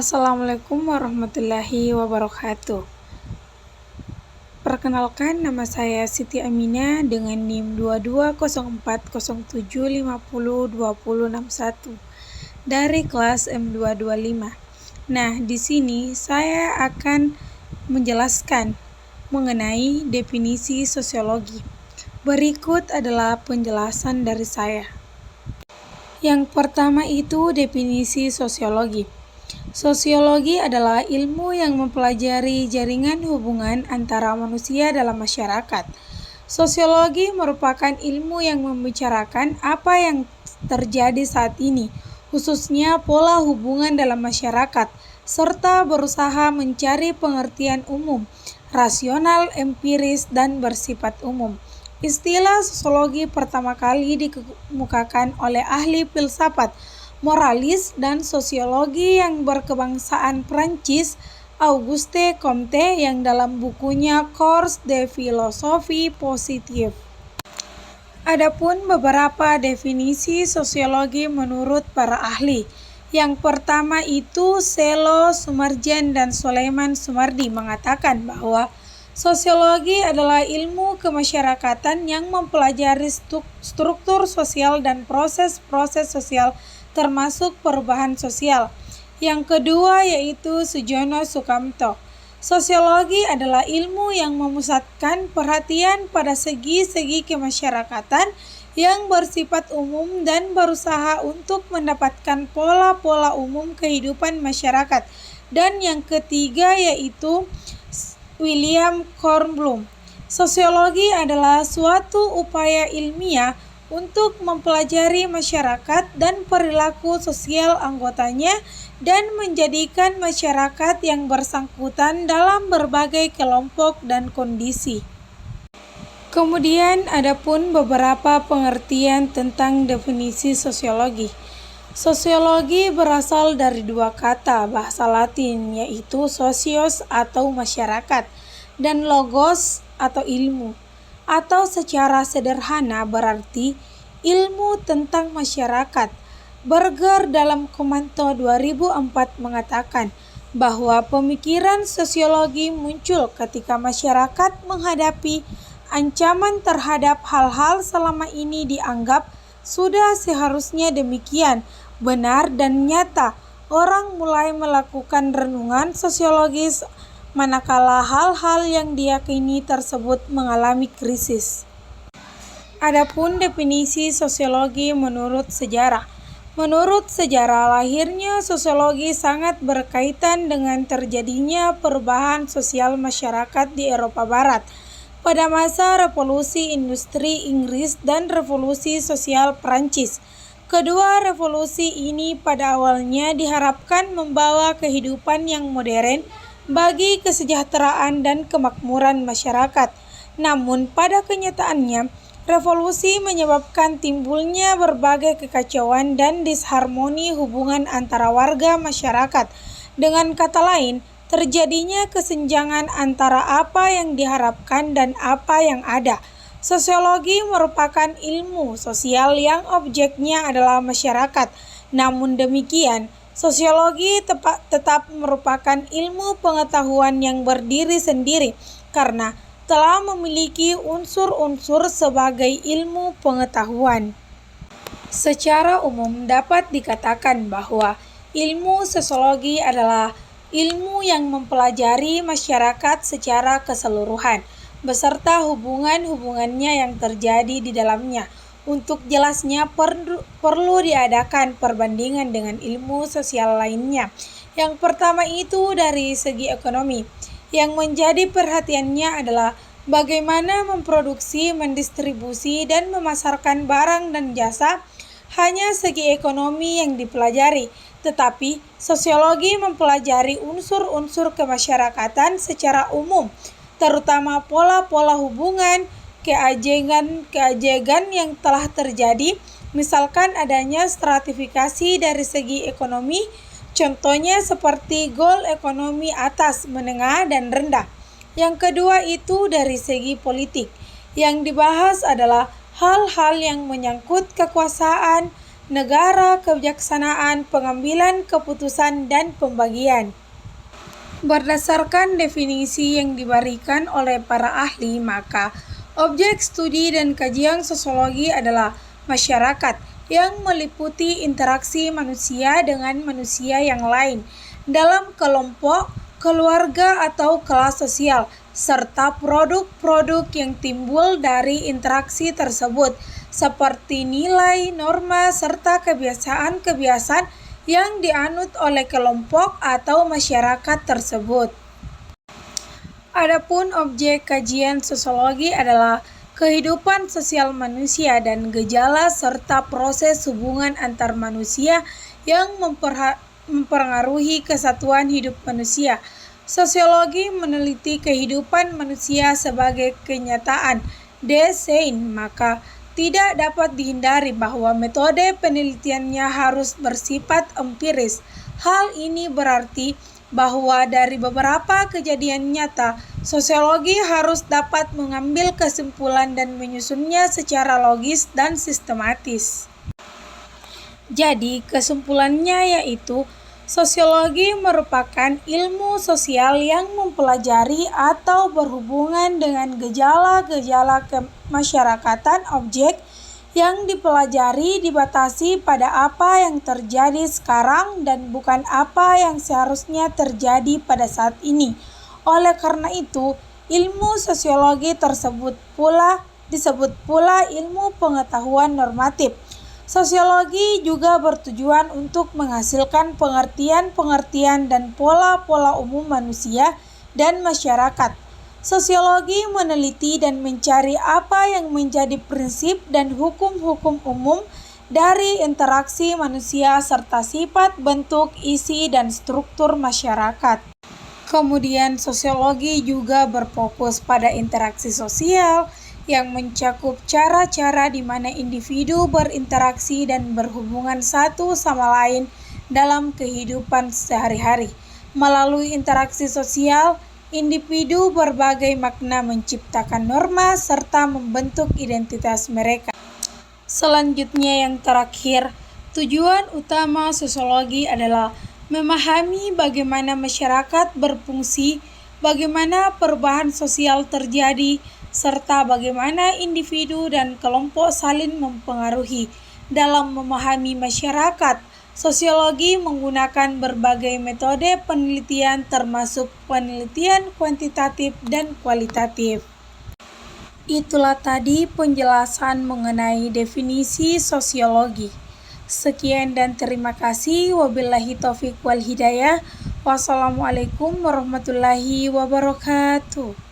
Assalamualaikum warahmatullahi wabarakatuh. Perkenalkan, nama saya Siti Aminah dengan NIM 220407502061 dari kelas M225. Nah, di sini saya akan menjelaskan mengenai definisi sosiologi. Berikut adalah penjelasan dari saya. Yang pertama itu definisi sosiologi. Sosiologi adalah ilmu yang mempelajari jaringan hubungan antara manusia dalam masyarakat. Sosiologi merupakan ilmu yang membicarakan apa yang terjadi saat ini, khususnya pola hubungan dalam masyarakat, serta berusaha mencari pengertian umum, rasional, empiris, dan bersifat umum. Istilah sosiologi pertama kali dikemukakan oleh ahli filsafat, moralis, dan sosiologi yang berkebangsaan Prancis, Auguste Comte, yang dalam bukunya Cours de Philosophie Positive. Adapun beberapa definisi sosiologi menurut para ahli. Yang pertama itu Selo, Sumarjan, dan Sulaiman Sumardi mengatakan bahwa sosiologi adalah ilmu kemasyarakatan yang mempelajari struktur sosial dan proses-proses sosial termasuk perubahan sosial. Yang kedua yaitu Sujono Sukamto. Sosiologi adalah ilmu yang memusatkan perhatian pada segi-segi kemasyarakatan yang bersifat umum dan berusaha untuk mendapatkan pola-pola umum kehidupan masyarakat. Dan yang ketiga yaitu William Kornblum. Sosiologi adalah suatu upaya ilmiah untuk mempelajari masyarakat dan perilaku sosial anggotanya dan menjadikan masyarakat yang bersangkutan dalam berbagai kelompok dan kondisi. Kemudian adapun beberapa pengertian tentang definisi sosiologi. Sosiologi berasal dari dua kata bahasa Latin yaitu socios atau masyarakat dan logos atau ilmu. Atau secara sederhana berarti ilmu tentang masyarakat. Berger dalam Komanto 2004 mengatakan bahwa pemikiran sosiologi muncul ketika masyarakat menghadapi ancaman terhadap hal-hal selama ini dianggap sudah seharusnya demikian, benar dan nyata. Orang mulai melakukan renungan sosiologis manakala hal-hal yang diyakini tersebut mengalami krisis. Adapun definisi sosiologi menurut sejarah. Menurut sejarah, lahirnya sosiologi sangat berkaitan dengan terjadinya perubahan sosial masyarakat di Eropa Barat pada masa Revolusi Industri Inggris dan Revolusi Sosial Prancis. Kedua revolusi ini pada awalnya diharapkan membawa kehidupan yang modern bagi kesejahteraan dan kemakmuran masyarakat. Namun pada kenyataannya, revolusi menyebabkan timbulnya berbagai kekacauan dan disharmoni hubungan antara warga masyarakat. Dengan kata lain, terjadinya kesenjangan antara apa yang diharapkan dan apa yang ada. Sosiologi merupakan ilmu sosial yang objeknya adalah masyarakat. Namun demikian, sosiologi tetap merupakan ilmu pengetahuan yang berdiri sendiri karena telah memiliki unsur-unsur sebagai ilmu pengetahuan. Secara umum dapat dikatakan bahwa ilmu sosiologi adalah ilmu yang mempelajari masyarakat secara keseluruhan, beserta hubungan-hubungannya yang terjadi di dalamnya. Untuk jelasnya perlu diadakan perbandingan dengan ilmu sosial lainnya. Yang pertama itu dari segi ekonomi. Yang menjadi perhatiannya adalah bagaimana memproduksi, mendistribusi, dan memasarkan barang dan jasa. Hanya segi ekonomi yang dipelajari, tetapi sosiologi mempelajari unsur-unsur kemasyarakatan secara umum, terutama pola-pola hubungan, keajegan yang telah terjadi, misalkan adanya stratifikasi dari segi ekonomi, contohnya seperti goal ekonomi atas, menengah, dan rendah. Yang kedua itu dari segi politik. Yang dibahas adalah hal-hal yang menyangkut kekuasaan, negara, kebijaksanaan, pengambilan keputusan, dan pembagian. Berdasarkan definisi yang diberikan oleh para ahli, maka objek studi dan kajian sosiologi adalah masyarakat yang meliputi interaksi manusia dengan manusia yang lain dalam kelompok, keluarga, atau kelas sosial, serta produk-produk yang timbul dari interaksi tersebut, seperti nilai, norma, serta kebiasaan-kebiasaan yang dianut oleh kelompok atau masyarakat tersebut. Adapun objek kajian sosiologi adalah kehidupan sosial manusia dan gejala serta proses hubungan antar manusia yang mempengaruhi kesatuan hidup manusia. Sosiologi meneliti kehidupan manusia sebagai kenyataan desain, maka tidak dapat dihindari bahwa metode penelitiannya harus bersifat empiris. Hal ini berarti bahwa dari beberapa kejadian nyata, sosiologi harus dapat mengambil kesimpulan dan menyusunnya secara logis dan sistematis. Jadi, kesimpulannya yaitu sosiologi merupakan ilmu sosial yang mempelajari atau berhubungan dengan gejala-gejala kemasyarakatan objek yang dipelajari dibatasi pada apa yang terjadi sekarang dan bukan apa yang seharusnya terjadi pada saat ini. Oleh karena itu, ilmu sosiologi tersebut disebut pula ilmu pengetahuan normatif. Sosiologi juga bertujuan untuk menghasilkan pengertian-pengertian dan pola-pola umum manusia dan masyarakat. Sosiologi meneliti dan mencari apa yang menjadi prinsip dan hukum-hukum umum dari interaksi manusia serta sifat, bentuk, isi, dan struktur masyarakat. Kemudian sosiologi juga berfokus pada interaksi sosial yang mencakup cara-cara di mana individu berinteraksi dan berhubungan satu sama lain dalam kehidupan sehari-hari. Melalui interaksi sosial, individu berbagai makna menciptakan norma serta membentuk identitas mereka. Selanjutnya yang terakhir, tujuan utama sosiologi adalah memahami bagaimana masyarakat berfungsi, bagaimana perubahan sosial terjadi, serta bagaimana individu dan kelompok saling mempengaruhi. Dalam memahami masyarakat, sosiologi menggunakan berbagai metode penelitian termasuk penelitian kuantitatif dan kualitatif. Itulah tadi penjelasan mengenai definisi sosiologi. Sekian dan terima kasih. Wabillahi taufiq wal hidayah. Wassalamualaikum warahmatullahi wabarakatuh.